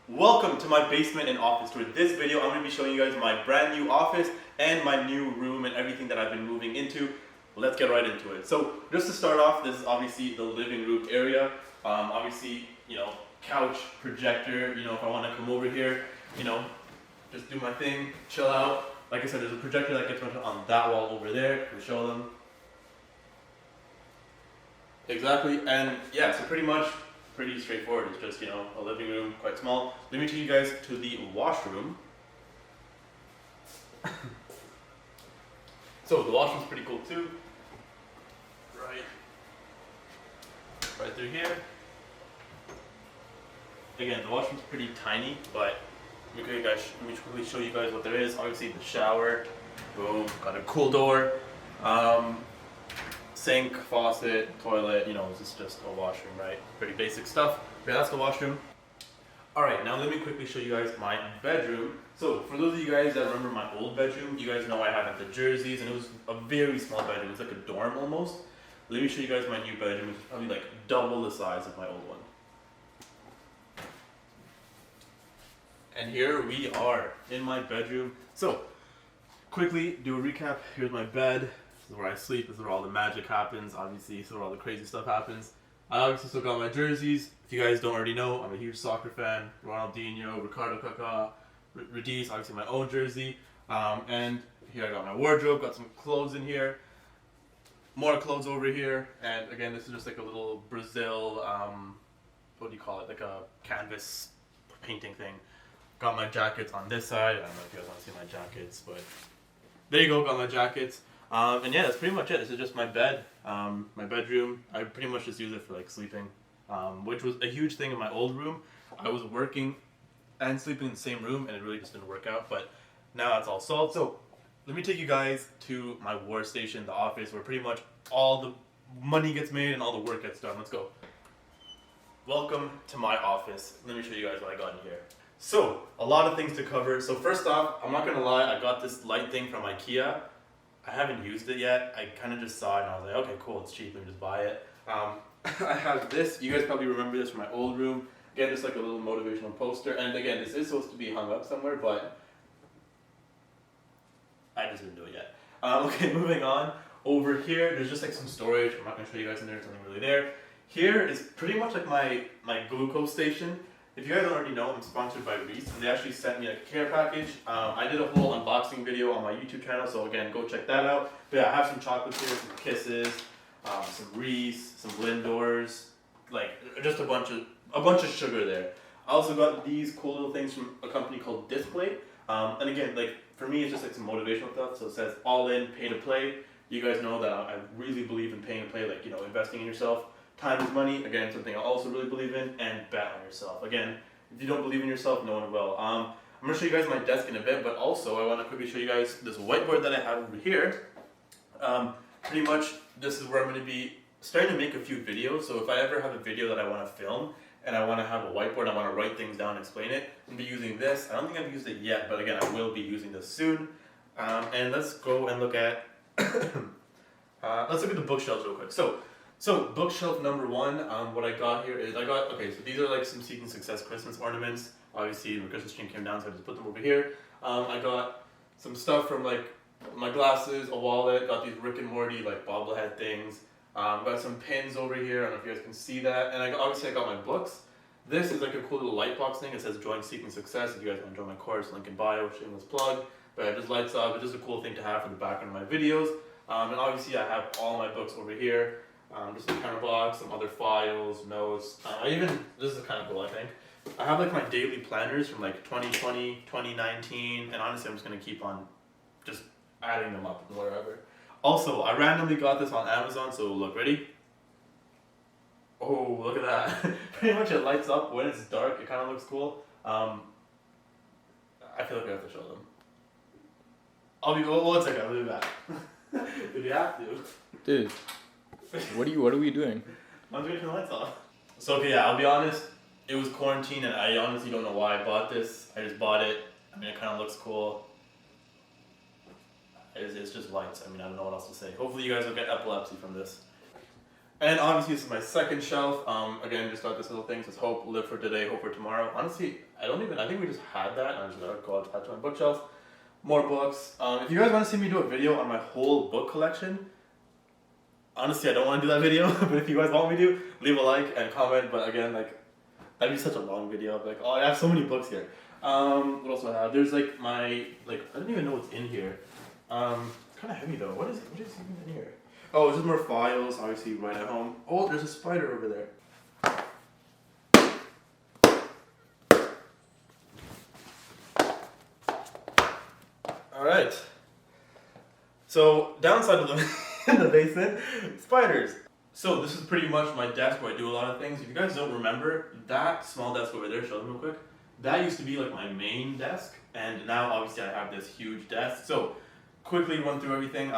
Welcome to my basement and office tour. This video I'm going to be showing you guys my brand new office and my new room and everything that I've been moving into. Let's get right into it. So just to start off, this is obviously the living room area. Obviously, couch, projector, if I want to come over here, just do my thing, chill out. Like I said, there's a projector that gets mounted on that wall over there. We'll show them. Exactly, and yeah, so pretty straightforward. It's just, a living room, quite small. Let me take you guys to the washroom. So the washroom's pretty cool too. Right through here. Again, the washroom's pretty tiny, but let me quickly show you guys what there is. Obviously the shower, boom, got a cool door. Sink, faucet, toilet, it's just a washroom, right? Pretty basic stuff. Yeah, that's the washroom. Alright, now let me quickly show you guys my bedroom. So, for those of you guys that remember my old bedroom, you guys know I had the jerseys, and it was a very small bedroom. It was like a dorm almost. Let me show you guys my new bedroom, which is probably like double the size of my old one. And here we are in my bedroom. So, quickly do a recap. Here's my bed. This is where I sleep. This is where all the magic happens. Obviously, this is where all the crazy stuff happens. I obviously still got my jerseys. If you guys don't already know, I'm a huge soccer fan. Ronaldinho, Ricardo Kaká, Radies, obviously my own jersey. And here I got my wardrobe. Got some clothes in here. More clothes over here. And again, this is just like a little Brazil, what do you call it? Like a canvas painting thing. Got my jackets on this side. I don't know if you guys want to see my jackets, but there you go, got my jackets. And yeah, that's pretty much it. This is just my bed, my bedroom. I pretty much just use it for like sleeping, which was a huge thing in my old room. I was working and sleeping in the same room, and it really just didn't work out. But now it's all solved. So let me take you guys to my workstation, the office, where pretty much all the money gets made and all the work gets done. Let's go. Welcome to my office. Let me show you guys what I got in here. So, a lot of things to cover. So first off, I'm not gonna lie, I got this light thing from IKEA. I haven't used it yet. I kind of just saw it and I was like, okay, cool, it's cheap, let me just buy it. I have this. You guys probably remember this from my old room. Again, just like a little motivational poster. And again, this is supposed to be hung up somewhere, but I just didn't do it yet. Okay, moving on. Over here, there's just like some storage. I'm not gonna show you guys in there, there's nothing really there. Here is pretty much like my glucose station. If you guys don't already know, I'm sponsored by Radies, and they actually sent me a care package. I did a whole unboxing video on my YouTube channel, so again, go check that out. But yeah, I have some chocolates here, some Kisses, some Reese, some Lindors, like just a bunch of sugar there. I also got these cool little things from a company called Display. And again, like for me, it's just like some motivational stuff. So it says all in, pay to play. You guys know that I really believe in paying to play, like investing in yourself. Time is money, again, something I also really believe in, and bet on yourself. Again, if you don't believe in yourself, no one will. I'm going to show you guys my desk in a bit, but also I want to quickly show you guys this whiteboard that I have over here. Pretty much, this is where I'm going to be starting to make a few videos, so if I ever have a video that I want to film, and I want to have a whiteboard, I want to write things down and explain it, I'm going to be using this. I don't think I've used it yet, but again, I will be using this soon. And let's go and look at, let's look at the bookshelves real quick. So bookshelf number one, what I got here is, so these are like some Seeking Success Christmas ornaments. Obviously, the Christmas tree came down, so I just put them over here. I got some stuff from like my glasses, a wallet, got these Rick and Morty like bobblehead things. Got some pins over here, I don't know if you guys can see that. And obviously I got my books. This is like a cool little light box thing. It says join Seeking Success. If you guys want to join my course, link in bio, shameless plug. But it just lights up. It's just a cool thing to have for the background of my videos. And obviously I have all my books over here. Just a counter box, some other files, notes. This is kind of cool, I think. I have like my daily planners from like 2020, 2019, and honestly I'm just going to keep on just adding them up wherever. Also, I randomly got this on Amazon, so look, ready? Oh, look at that. Pretty much it lights up when it's dark, it kind of looks cool. I feel like I have to show them. One second, I'll do that. If you have to. Dude. What are we doing? I'm going to turn the lights off. So okay, yeah, I'll be honest. It was quarantine, and I honestly don't know why I bought this. I just bought it. I mean, it kind of looks cool. It's just lights. I mean, I don't know what else to say. Hopefully, you guys will get epilepsy from this. And obviously this is my second shelf. Again, just got this little thing. Says hope, live for today, hope for tomorrow. Honestly, I think we just had that. I just gotta go attach my bookshelf. More books. If you guys want to see me do a video on my whole book collection, honestly, I don't want to do that video. But if you guys want me to, leave a like and comment. But again, like, that'd be such a long video. Like, oh, I have so many books here. What else do I have? There's like my, like, I don't even know what's in here. It's kind of heavy though. What is even in here? Oh, it's just more files, obviously, right at home. Oh, there's a spider over there. Alright. So, downside of the, in the basement, spiders. So, this is pretty much my desk where I do a lot of things. If you guys don't remember, that small desk over there, show them real quick. That used to be like my main desk, and now obviously I have this huge desk. So, quickly run through everything.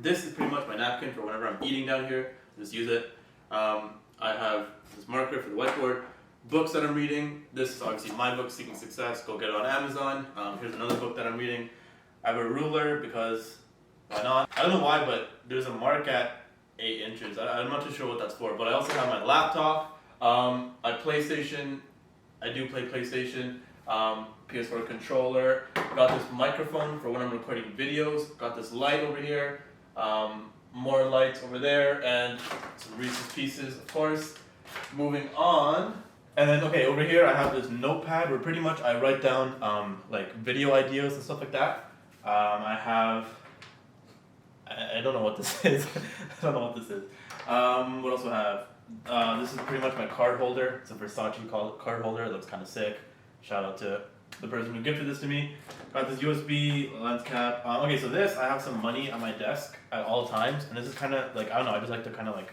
This is pretty much my napkin for whenever I'm eating down here. Just use it. I have this marker for the whiteboard. Books that I'm reading. This is obviously my book, Seeking Success. Go get it on Amazon. Here's another book that I'm reading. I have a ruler because why not? I don't know why, but there's a mark at 8 inches. I'm not too sure what that's for. But I also have my laptop. My PlayStation. I do play PlayStation. PS4 controller. Got this microphone for when I'm recording videos. Got this light over here. More lights over there, and some Reese's Pieces, of course. Moving on. And then, okay, over here I have this notepad where pretty much I write down like video ideas and stuff like that. I don't know what this is. I don't know what this is. What else do I have? This is pretty much my card holder. It's a Versace card holder. It looks kind of sick. Shout out to the person who gifted this to me. Got this USB lens cap. Okay, so this, I have some money on my desk at all times. And this is kind of like, I don't know, I just like to kind of like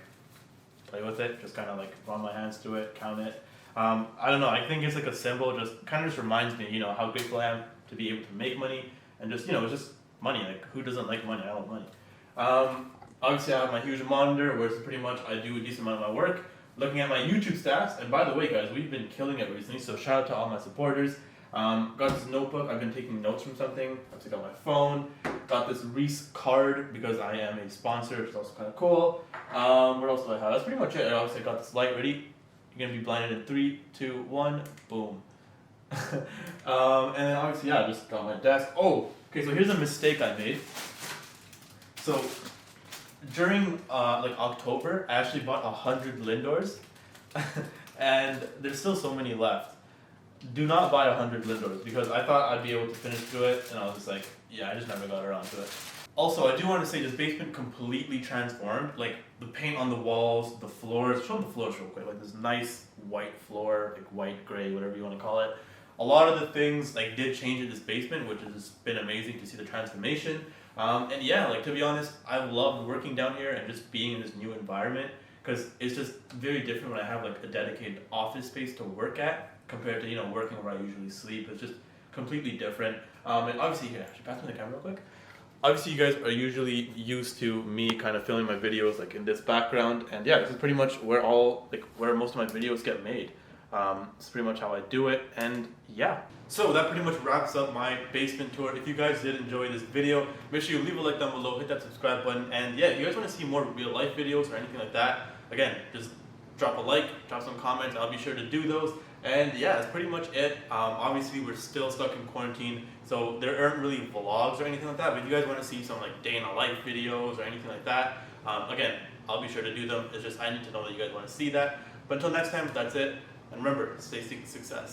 play with it. Just kind of like run my hands through it, count it. I don't know, I think it's like a symbol, just kind of just reminds me, you know, how grateful I am to be able to make money. And just, you know, it's just money. Like, who doesn't like money? I love money. Obviously, I have my huge monitor where it's pretty much I do a decent amount of my work. Looking at my YouTube stats, and by the way, guys, we've been killing it recently, so shout out to all my supporters. Got this notebook, I've been taking notes from something. I've got my phone. Got this Reese card because I am a sponsor, which is also kind of cool. What else do I have? That's pretty much it. I obviously got this light ready. You're gonna be blinded in 3, 2, 1, boom. And then obviously, yeah, I just got my desk. Oh, okay, so here's a mistake I made. So, during like October, I actually bought 100 Lindors, and there's still so many left. Do not buy 100 Lindors because I thought I'd be able to finish through it, and I was just like, yeah, I just never got around to it. Also, I do want to say this basement completely transformed. Like the paint on the walls, the floors. Show them the floors real quick. Like this nice white floor, like white gray, whatever you want to call it. A lot of the things like did change in this basement, which has been amazing to see the transformation. And yeah, like to be honest, I loved working down here and just being in this new environment because it's just very different when I have like a dedicated office space to work at compared to, you know, working where I usually sleep. It's just completely different. And obviously here, actually pass me the camera real quick. Obviously you guys are usually used to me kind of filming my videos like in this background, and yeah, this is pretty much where where most of my videos get made. It's pretty much how I do it, and yeah. So that pretty much wraps up my basement tour. If you guys did enjoy this video, make sure you leave a like down below, hit that subscribe button, and yeah, if you guys want to see more real life videos or anything like that, again, just drop a like, drop some comments, I'll be sure to do those. And yeah, that's pretty much it. Obviously we're still stuck in quarantine, so there aren't really vlogs or anything like that, but if you guys want to see some like day in a life videos or anything like that, again, I'll be sure to do them. It's just I need to know that you guys want to see that. But until next time, that's it. And remember, stay seeking success.